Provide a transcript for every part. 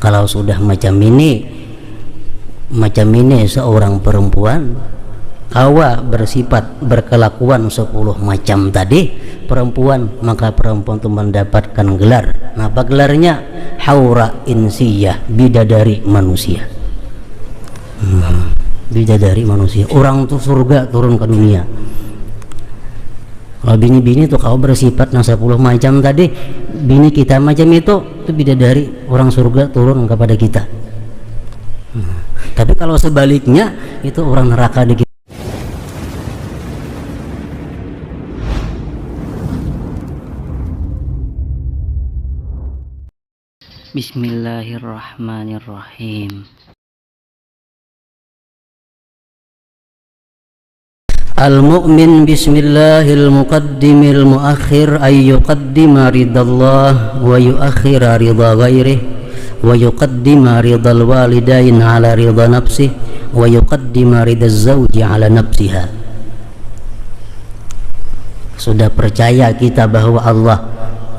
Kalau sudah macam ini seorang perempuan kawa bersifat berkelakuan 10 macam tadi perempuan, maka perempuan itu mendapatkan gelar. Nah, apa gelarnya? Haura insiyah, bidadari manusia. Bidadari manusia. Orang tuh surga turun ke dunia. Kalau bini-bini tuh kau bersifat 10 macam tadi, bini kita macam itu bidadari orang surga turun kepada kita. Tapi kalau sebaliknya itu orang neraka di kita. Bismillahirrahmanirrahim. Al-mu'min bismillahil muqaddimil muakhir ay yuqaddima ridallah wa yuakhira ridha ghairih wa yuqaddima ridal walidain ala ridha nafsih wa yuqaddima ridaz zawji ala nafsiha. Sudah percaya kita bahwa Allah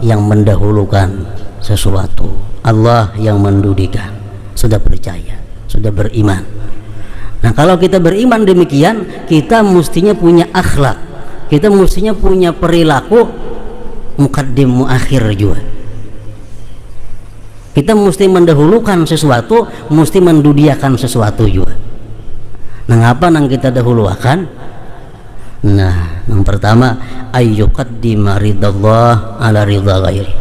yang mendahulukan sesuatu, Allah yang mendudukan. Sudah percaya, sudah beriman. Nah, kalau kita beriman demikian, kita mestinya punya akhlak, kita mestinya punya perilaku muqaddim muakhir juga. Kita mesti mendahulukan sesuatu, mesti mendudiakan sesuatu juga. Nah, apa yang kita dahulukan? Nah, yang pertama ayyuqaddima ridallah ala ridha ghairi,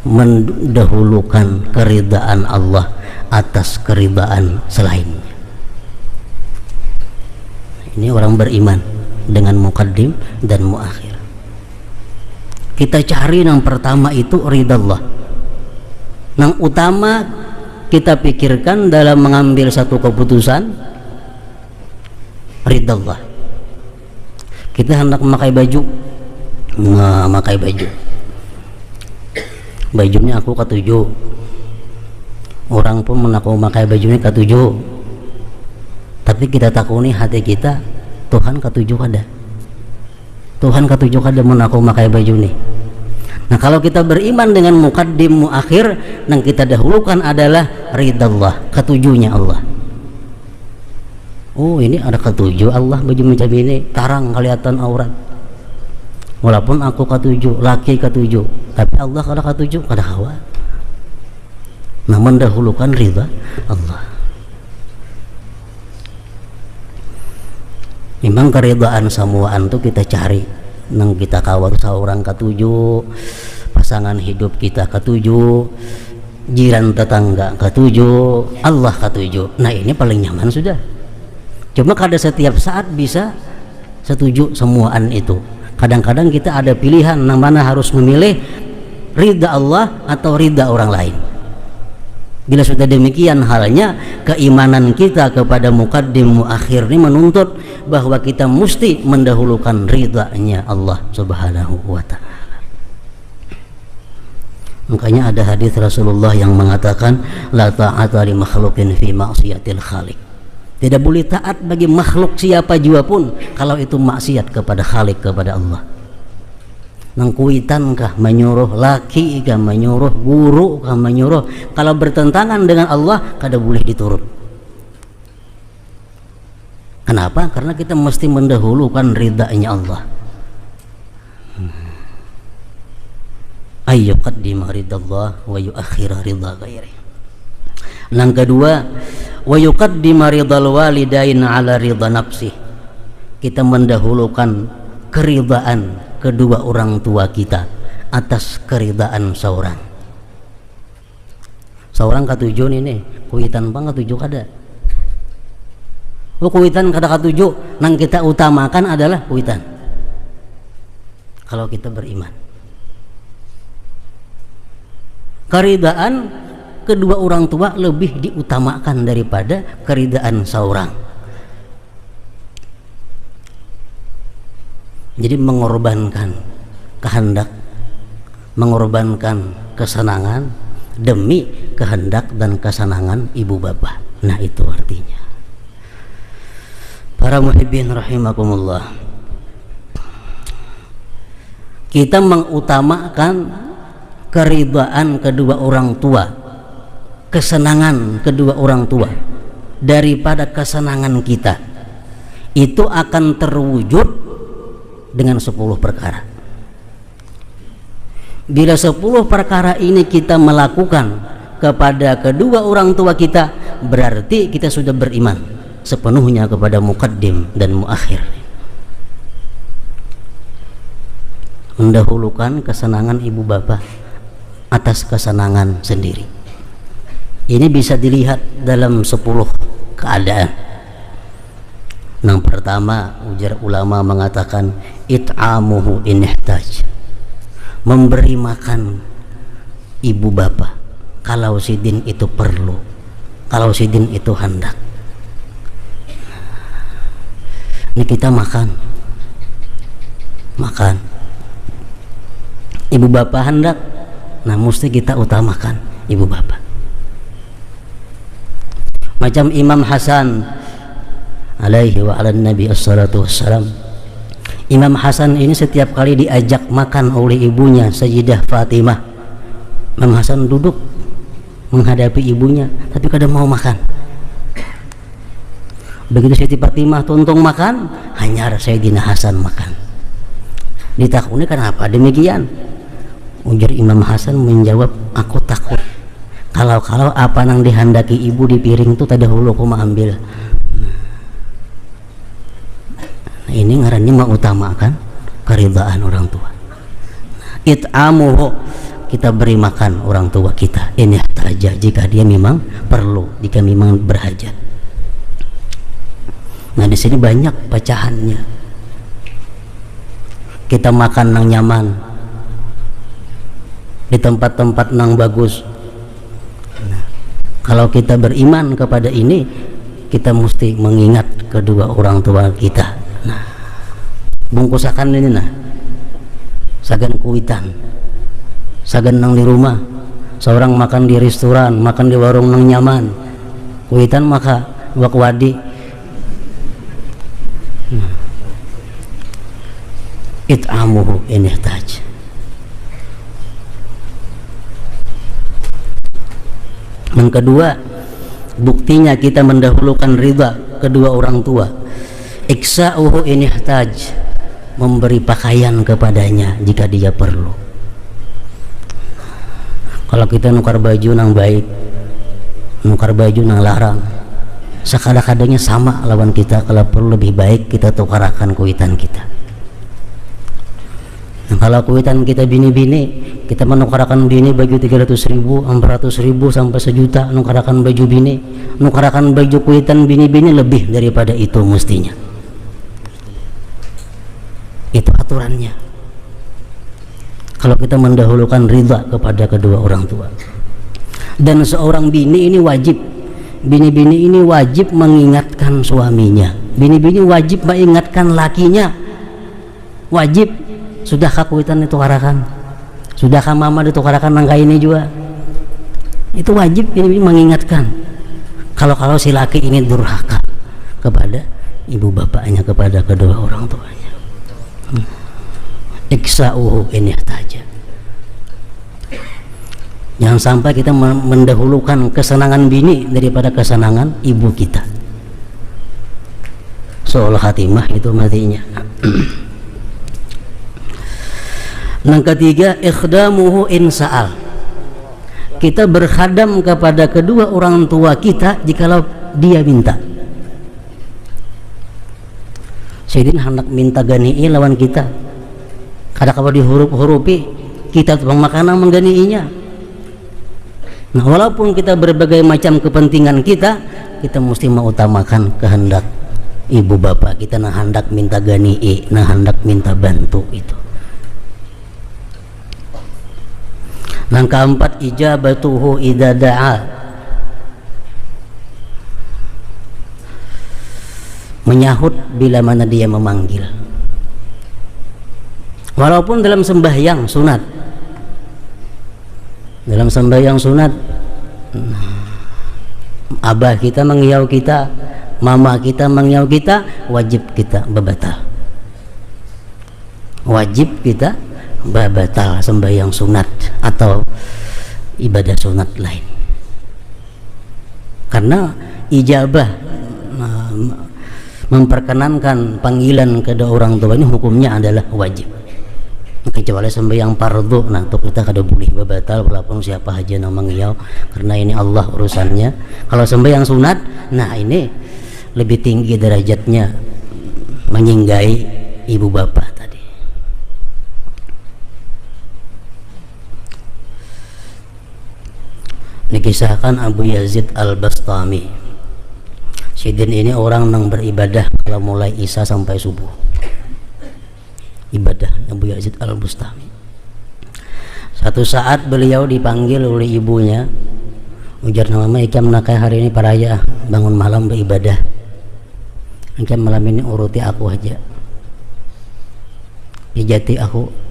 mendahulukan keridaan Allah atas keridaan selainnya. Ini orang beriman dengan muqaddim dan muakhir. Kita cari yang pertama itu ridallah. Yang utama kita pikirkan dalam mengambil satu keputusan, ridallah. Kita hendak memakai baju, memakai baju. Bajunya aku ketujuh. Orang pun menaku memakai bajunya ketujuh. Tapi kita takuni hati kita, Tuhan ketujuh ada. Tuhan ketujuh ada menaku memakai baju nih. Nah, kalau kita beriman dengan muqaddim muakhir, yang kita dahulukan adalah ridallah, ketujuhnya Allah. Oh, ini ada ketujuh Allah baju macam ini, tarang kelihatan aurat. Walaupun aku ketujuh, laki ketujuh, tapi Allah kada ketujuh, kada hawa. Nah, mendahulukan ridha Allah. Memang keridhaan samuaan tuh kita cari, nang kita kawal seorang ketujuh, pasangan hidup kita ketujuh, jiran tetangga ketujuh, Allah ketujuh. Nah, ini paling nyaman sudah. Cuma kada setiap saat bisa setuju semuaan itu. Kadang-kadang kita ada pilihan, yang mana harus memilih ridha Allah atau ridha orang lain. Bila sudah demikian halnya, keimanan kita kepada muqaddim muakhir ini menuntut bahwa kita mesti mendahulukan ridhanya Allah Subhanahu wa ta'ala. Makanya ada hadis Rasulullah yang mengatakan la ta'ata li makhluqin fi ma'siyatil khaliq. Tidak boleh taat bagi makhluk siapa jua pun kalau itu maksiat kepada Khalik, kepada Allah. Nang kuitan kah menyuruh, laki kah menyuruh, guru kah menyuruh, kalau bertentangan dengan Allah kada boleh diturut. Kenapa? Karena kita mesti mendahulukan ridhanya Allah. Ayyuqaddima ridallah wa yuakhira ridha ghairi. Yang kedua, wa yuqaddima ridal walidain ala ridha nafsih. Kita mendahulukan keridhaan kedua orang tua kita atas keridhaan seorang. Seorang ketujuh ini, kuitan bang ketujuh kada. Oh, kuitan kada ketujuh, nang kita utamakan adalah kuitan. Kalau kita beriman, keridhaan kedua orang tua lebih diutamakan daripada keridhaan seorang. Jadi mengorbankan kehendak, mengorbankan kesenangan demi kehendak dan kesenangan ibu bapak. Nah, itu artinya. Para muhibbin rahimakumullah, kita mengutamakan keridhaan kedua orang tua, kesenangan kedua orang tua daripada kesenangan kita, itu akan terwujud dengan 10 perkara. Bila 10 perkara ini kita melakukan kepada kedua orang tua kita, berarti kita sudah beriman sepenuhnya kepada muqaddim dan muakhir. Mendahulukan kesenangan ibu bapak atas kesenangan sendiri. Ini bisa dilihat dalam 10 keadaan. Yang pertama, ujar ulama mengatakan it'amuhu in ihtaj, memberi makan ibu bapak kalau sidin itu perlu, kalau sidin itu hendak. Ini kita makan, ibu bapak hendak, nah mesti kita utamakan ibu bapak. Macam Imam Hasan alaihi wa ala nabi assalatu wassalam. Imam Hasan ini setiap kali diajak makan oleh ibunya Sayyidah Fatimah, Imam Hasan duduk menghadapi ibunya tapi kadang mau makan. Begitu Siti Fatimah tuntung makan, hanya Sayyidina Hasan makan. Ditakuni kenapa demikian? Ujar Imam Hasan menjawab, aku takut kalau apa yang dihendaki ibu di piring itu tadi dahulu aku mau ambil. Nah, ini ngarannya mengutamakan keridhaan orang tua. It'amuhu, kita beri makan orang tua kita ini saja jika dia memang perlu, jika memang berhajat. Nah di sini banyak pecahannya. Kita makan nang nyaman di tempat-tempat nang bagus. Nah, kalau kita beriman kepada ini, kita mesti mengingat kedua orang tua kita. Nah, bungkusakan ini nah, sagan kuitan, sagan nang di rumah. Seorang makan di restoran, makan di warung nang nyaman, kuitan maka wakwadi. Nah, it'amuhu in ihtaj. Yang kedua, buktinya kita mendahulukan ridha kedua orang tua. Iksa'uhu in ihtaj, memberi pakaian kepadanya jika dia perlu. Kalau kita nukar baju nang baik, nukar baju nang larang, sekadang-kadangnya sama lawan kita. Kalau perlu lebih baik kita tukarakan kuitan kita. Nah, kalau kuitan kita bini-bini, kita menukarakan bini baju 300.000, 400.000 sampai 1 juta, nukarakan baju bini, nukarakan baju kuitan bini-bini lebih daripada itu mestinya. Itu aturannya. Kalau kita mendahulukan ridha kepada kedua orang tua. Dan seorang bini ini wajib, bini-bini ini wajib mengingatkan suaminya, bini-bini wajib mengingatkan lakinya, wajib. Sudahkah kuitan ditukarakan? Sudahkah mama ditukarakan nangka ini juga? Itu wajib bini-bini mengingatkan. Kalau si laki ini durhaka kepada ibu bapaknya, kepada kedua orang tuanya. Iksa'uhu in ihtaja. Jangan sampai kita mendahulukan kesenangan bini daripada kesenangan ibu kita. Soal khatimah itu matinya. Yang ketiga, ikhdamuhu in sa'al. Kita berkhadam kepada kedua orang tua kita jikalau dia minta. Sayyidin hendak minta gani'i lawan kita, kadang-kadang dihuruf-hurupi, kita makanan menggani'inya. Nah, walaupun kita berbagai macam kepentingan kita mesti mengutamakan kehendak ibu bapak kita. Nah hendak minta gani'i, nah hendak minta bantu itu. Yang keempat, ijabatuhu idza da'a, menyahut bila mana dia memanggil. Walaupun dalam sembahyang sunat, dalam sembahyang sunat, abah kita mengiau kita, mama kita mengiau kita, wajib kita babatal, wajib kita babatal sembahyang sunat atau ibadah sunat lain. karena ijabah memperkenankan panggilan kedua orang tua ini hukumnya adalah wajib, kecuali sembahyang fardu. Nah itu kita kada boleh batal walaupun siapa aja nama ngiyau, karena ini Allah urusannya. Kalau sembahyang sunat, nah ini lebih tinggi derajatnya, menyinggahi ibu bapak tadi. Dikisahkan Abu Yazid Al-Bastami, Sidin ini orang yang beribadah kalau mulai isya sampai subuh, ibadah Abu Yazid Al-Bastami. Satu saat beliau dipanggil oleh ibunya, ujar nama ikam nakai hari ini paraya bangun malam beribadah, ikam malam ini uruti aku aja, pijati aku.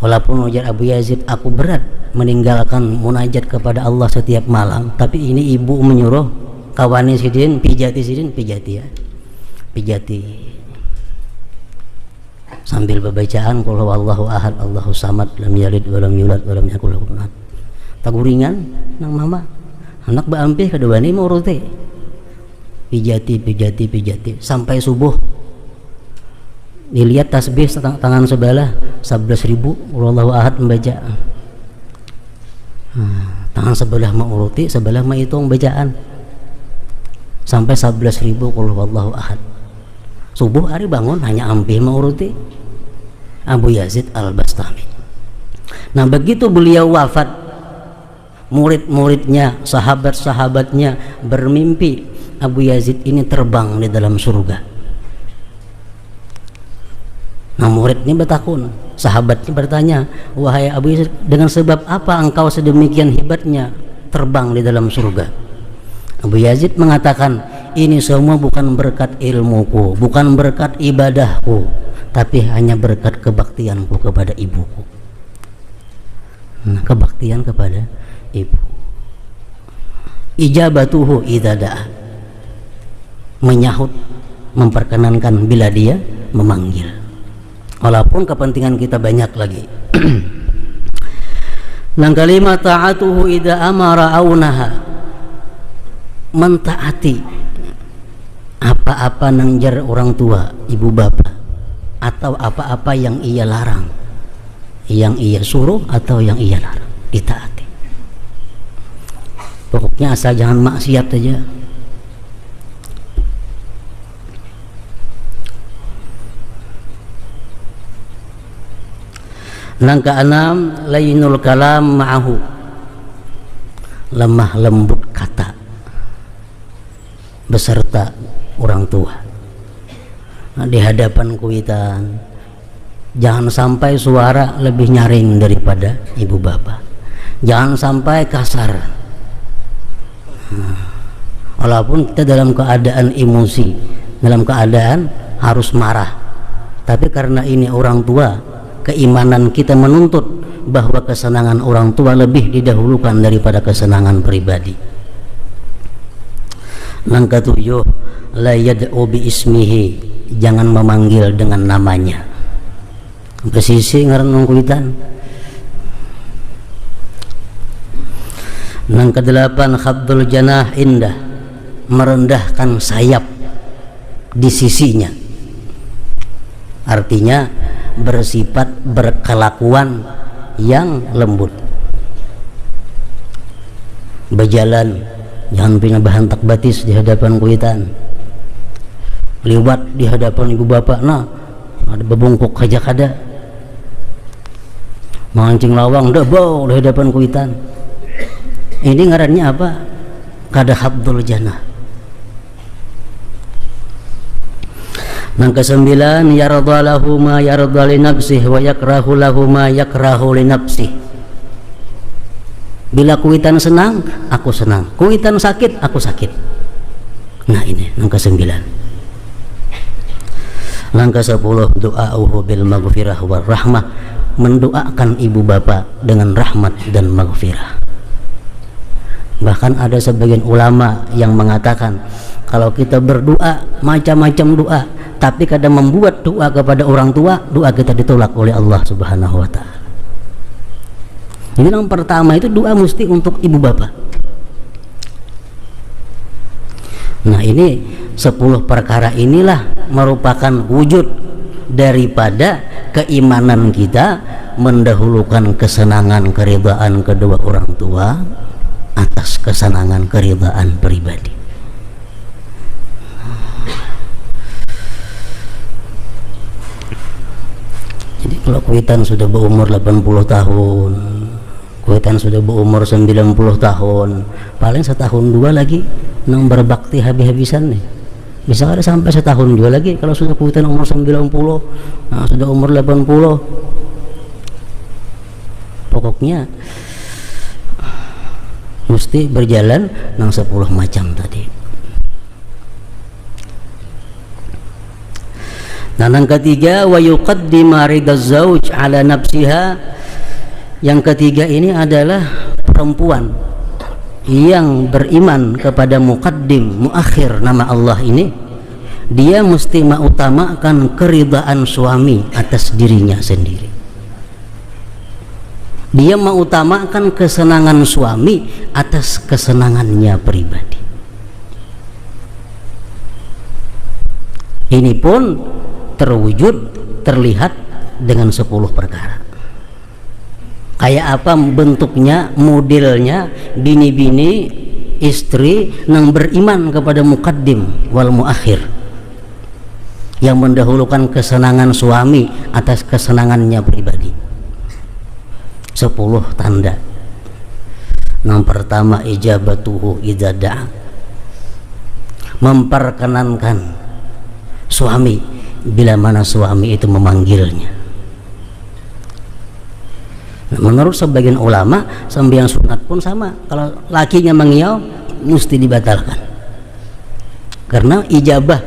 Walaupun ujar Abu Yazid, aku berat meninggalkan munajat kepada Allah setiap malam, tapi ini ibu menyuruh kawani Sidin pijati, Sidin pijati ya, pijati sambil bacaan qul huwallahu ahad Allahu samad lam yalid walam yulad walam yakul lahu kufuwan ahad. Taguringan nang mama anak baampih kedua ini mau urute pijati pijati pijati sampai subuh. Dilihat tasbih tangan sebelah 11.000 Allahu ahad membaca. Tangan sebelah mau uruti, sebelah mau hitung bacaan sampai 11.000 Allahu ahad. Subuh hari bangun hanya ampih mau uruti Abu Yazid Al-Bastami. Nah begitu beliau wafat, murid-muridnya, sahabat-sahabatnya bermimpi Abu Yazid ini terbang di dalam surga. Nah muridnya bertakun, sahabatnya bertanya, wahai Abu Yazid, dengan sebab apa engkau sedemikian hebatnya terbang di dalam surga? Abu Yazid mengatakan, ini semua bukan berkat ilmuku, bukan berkat ibadahku, tapi hanya berkat kebaktianku kepada ibuku. Nah, kebaktian kepada ibu. Ijabatuhu idza da'a, menyahut, memperkenankan bila dia memanggil. Walaupun kepentingan kita banyak lagi. Nang kalimat ta'atuhu idza amara au naha, mentaati apa-apa nang jar orang tua, ibu bapak, atau apa-apa yang ia larang, yang ia suruh atau yang ia larang, ditaati. Pokoknya asal jangan maksiat saja. Nang keenam, lainul kalam ma'ahu, lemah lembut kata beserta orang tua. Nah, di hadapan kuitan jangan sampai suara lebih nyaring daripada ibu bapak, jangan sampai kasar. Walaupun kita dalam keadaan emosi, dalam keadaan harus marah, tapi karena ini orang tua, keimanan kita menuntut bahwa kesenangan orang tua lebih didahulukan daripada kesenangan pribadi. Nang ketujuh, la yad'u bi ismihi, jangan memanggil dengan namanya. Pesisi ngaran kuitan. Nang kedelapan, khabdul janah indah, merendahkan sayap di sisinya. Artinya bersifat berkelakuan yang lembut. Berjalan jangan punya bahan tak batis di hadapan kuitan. Lewat di hadapan ibu bapak, nah ada bebungkuk aja kada. Mancing lawang dah bau di hadapan kuitan. Ini ngarannya apa? Kada habdul janah. Nang kesembilan, yarda lahu ma yarda li nafsihi wa yakrahu lahu ma yakrahu li nafsihi. Bila kuitan senang, aku senang. Kuitan sakit, aku sakit. Nah ini nang kesembilan. Nang kesepuluh, doa'uhu bil maghfirah war rahmah, mendoakan ibu bapak dengan rahmat dan maghfirah. Bahkan ada sebagian ulama yang mengatakan, kalau kita berdoa macam-macam doa, tapi kadang membuat doa kepada orang tua, doa kita ditolak oleh Allah Subhanahu wa ta'ala. Jadi yang pertama itu doa mesti untuk ibu bapak. Nah, ini 10 perkara inilah merupakan wujud daripada keimanan kita mendahulukan kesenangan keridhaan kedua orang tua atas kesenangan keridhaan pribadi. Jadi kalau kuitan sudah berumur 80 tahun, kuitan sudah berumur 90 tahun, paling setahun dua lagi nang berbakti habis-habisan nih. Bisa ada sampai setahun dua lagi kalau sudah kuitan umur 90, nah, sudah umur 80. Pokoknya mesti berjalan nang 10 macam tadi. Nah, yang ketiga, wa yuqaddima ridaz zauj ala nafsiha. Yang ketiga ini adalah perempuan yang beriman kepada muqaddim muakhir nama Allah ini, dia mesti mengutamakan keridhaan suami atas dirinya sendiri. Dia mengutamakan kesenangan suami atas kesenangannya pribadi. Ini pun terwujud, terlihat dengan 10 perkara. Kayak apa bentuknya, modelnya, bini-bini istri yang beriman kepada muqaddim wal muakhir, yang mendahulukan kesenangan suami atas kesenangannya pribadi. 10 tanda. Yang pertama, ijabatuhu idza da'a, memperkenankan suami bila mana suami itu memanggilnya. Menurut sebagian ulama, sembahyang sunat pun sama. Kalau lakinya mengiau, mesti dibatalkan. Karena ijabah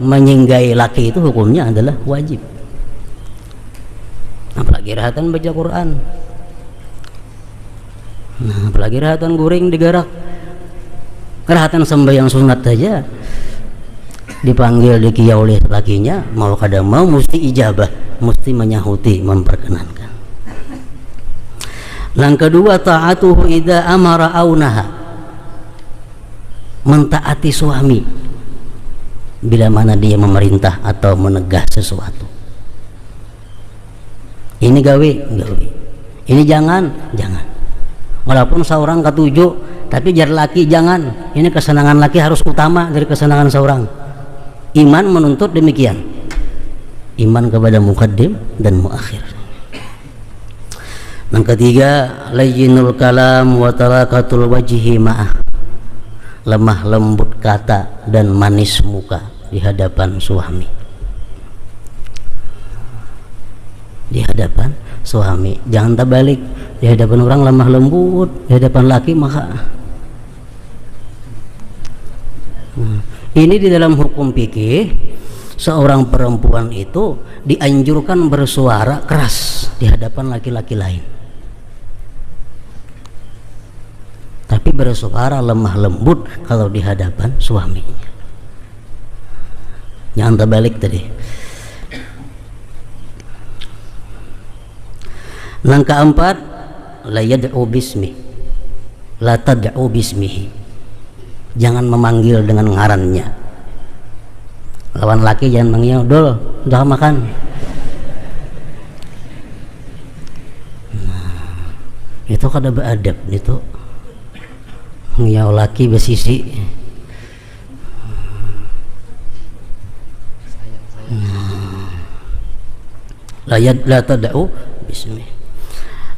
menyinggahi laki itu hukumnya adalah wajib. Apalagi rahatan baca Quran. Nah, apalagi rahatan guring digarak. Rahatan sembahyang sunat saja dipanggil dikiau oleh lakinya, mau kada mau mesti ijabah, mesti menyahuti, memperkenankan. Yang kedua, ta'atuhu idza amara au naha, mentaati suami bila mana dia memerintah atau menegah sesuatu. Ini gawe, gawe. Ini jangan, jangan. Walaupun seorang ketujuh, tapi jar laki jangan. Ini kesenangan laki harus utama dari kesenangan seorang. Iman menuntut demikian. Iman kepada muqaddim dan muakhir. Yang ketiga, layyinul kalam wa talaqatul wajhi ma'ah, lemah lembut kata dan manis muka di hadapan suami. Di hadapan suami, jangan terbalik. Di hadapan orang lemah lembut, di hadapan laki maka ini di dalam hukum fikih, seorang perempuan itu dianjurkan bersuara keras di hadapan laki-laki lain, tapi bersuara lemah lembut kalau di hadapan suaminya. Jangan terbalik tadi. Yang keempat, la yad'u bismi, la tad'u bismihi, jangan memanggil dengan ngarannya. Lawan laki jangan manggil, dol, udah makan. Nah, itu kada beradab itu. Ngiau laki besisi. La tad'u bismi.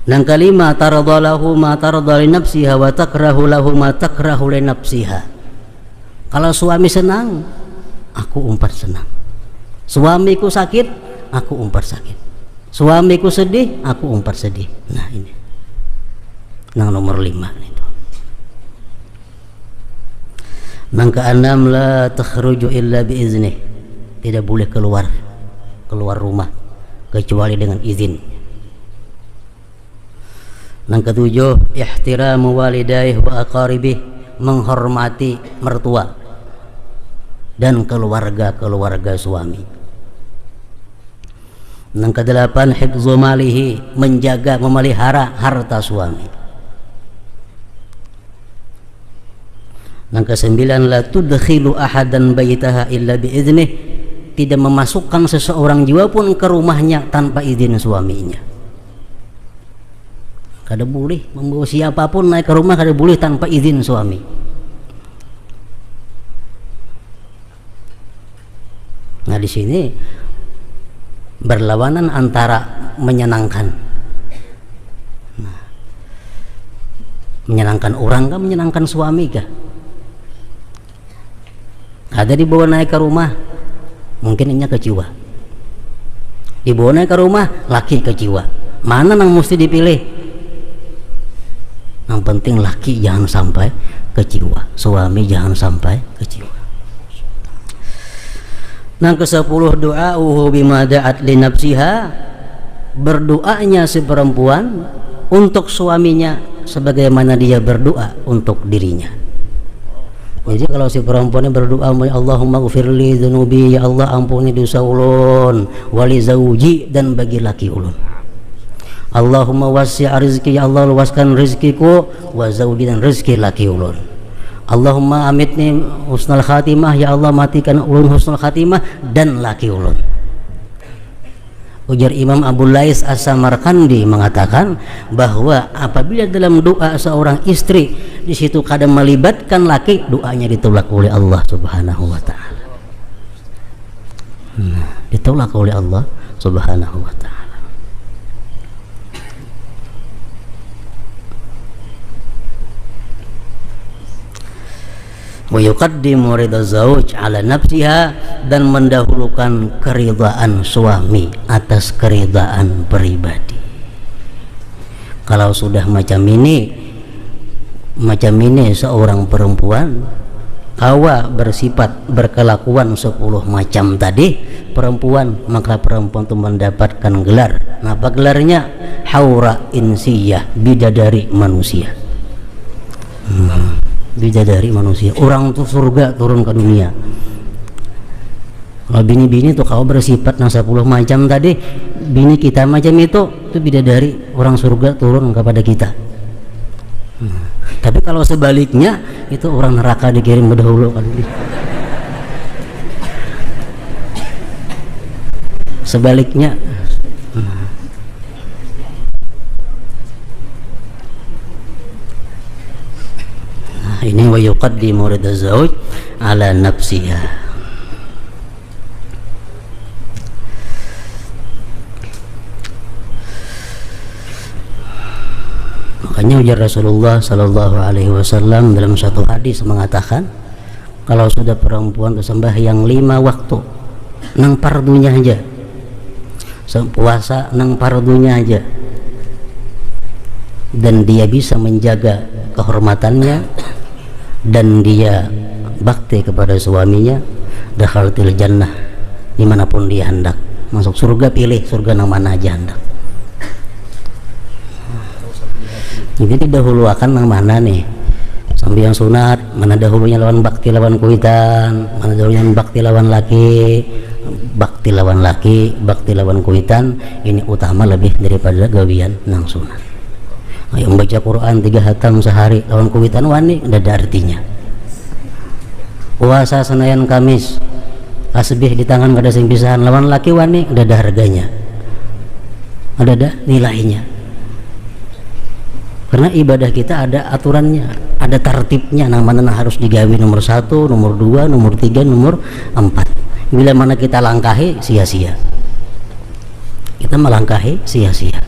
Yang kelima, taradhalahu ma taradha li nafsiha wa takrahu lahu ma takrahu li nafsiha. Kalau suami senang, aku umpat senang. Suamiku sakit, aku umpat sakit. Suamiku sedih, aku umpat sedih. Nah, ini yang nomor 5 itu. Yang keenam, la takhruju illa biiznih, tidak boleh keluar rumah kecuali dengan izin. Yang ketujuh, ihtiramu walidaih wa aqaribih, menghormati mertua dan keluarga suami. Yang kedelapan, hifzu malihi, menjaga, memelihara harta suami. Yang kesembilan, la tudkhilu ahadan baitaha illa biiznih, tidak memasukkan seseorang jiwa pun ke rumahnya tanpa izin suaminya. Kada boleh membawa siapapun naik ke rumah, kada boleh tanpa izin suami. Nah di sini berlawanan antara menyenangkan, menyenangkan orang kah, menyenangkan suami kah? Ada dibawa naik ke rumah, mungkin inya kecewa. Dibawa naik ke rumah, laki kecewa. Mana yang mesti dipilih? Yang penting laki jangan sampai kecewa, suami jangan sampai kecewa. Yang ke-10, du'a'uhu bima da'at li nafsiha, berdoanya si perempuan untuk suaminya sebagaimana dia berdoa untuk dirinya. Jadi kalau si perempuannya berdoa, Allahumma ghfirli dzunubi, ya Allah ampuni dosa ulun, wali zauji, dan bagi laki ulun. Allahumma wasi' rizki, ya Allah luaskan rizkiku, wa zauji, dan rizki laki ulun. Allahumma amitni husnul khatimah, ya Allah matikan ulun husnul khatimah dan laki ulun. Ujar Imam Abu Lais As-Samarkandi mengatakan bahwa apabila dalam doa seorang istri di situ kadang melibatkan laki, doanya ditolak oleh Allah Subhanahu wa taala. Ditolak oleh Allah Subhanahu wa taala. Wa yuqaddimu ridha zauj ala nafsiha, dan mendahulukan keridhaan suami atas keridhaan pribadi. Kalau sudah macam ini seorang perempuan kawa bersifat berkelakuan 10 macam tadi perempuan, maka perempuan itu mendapatkan gelar. Apa gelarnya? Haura insiyah, bidadari manusia. Bidadari manusia, orang tuh surga turun ke dunia. Kalau bini-bini tuh kau bersifat 10 macam tadi, bini kita macam itu bidadari orang surga turun kepada kita. Tapi kalau sebaliknya itu orang neraka dikirim berdahulu kali. Sebaliknya ini wa yuqaddimu ridha zauj ala nafsiha. Makanya ujar Rasulullah sallallahu alaihi wasallam dalam satu hadis mengatakan, kalau sudah perempuan sembahyang 5 waktu nang fardunya aja, puasa nang fardunya aja, dan dia bisa menjaga kehormatannya dan dia bakti kepada suaminya, dakhaltil jannah, dimanapun dia hendak masuk surga, pilih surga yang mana aja hendak. Jadi didahulukan yang mana nih? Sambil yang sunat, mana dahulunya lawan bakti lawan kuitan, mana dahulunya bakti lawan laki, bakti lawan laki, bakti lawan kuitan, ini utama lebih daripada gawian nang sunat. Yang baca Quran 3 hatam sehari lawan kuwitan wani, tidak ada artinya. Puasa Senayan Kamis, tasbih di tangan kada sing pisahan lawan laki wani, tidak ada harganya, ada nilainya. Karena ibadah kita ada aturannya, ada tertibnya, nang mana harus digawi nomor 1, nomor 2, nomor 3, nomor 4. Bila mana kita langkahi sia-sia, kita melangkahi sia-sia.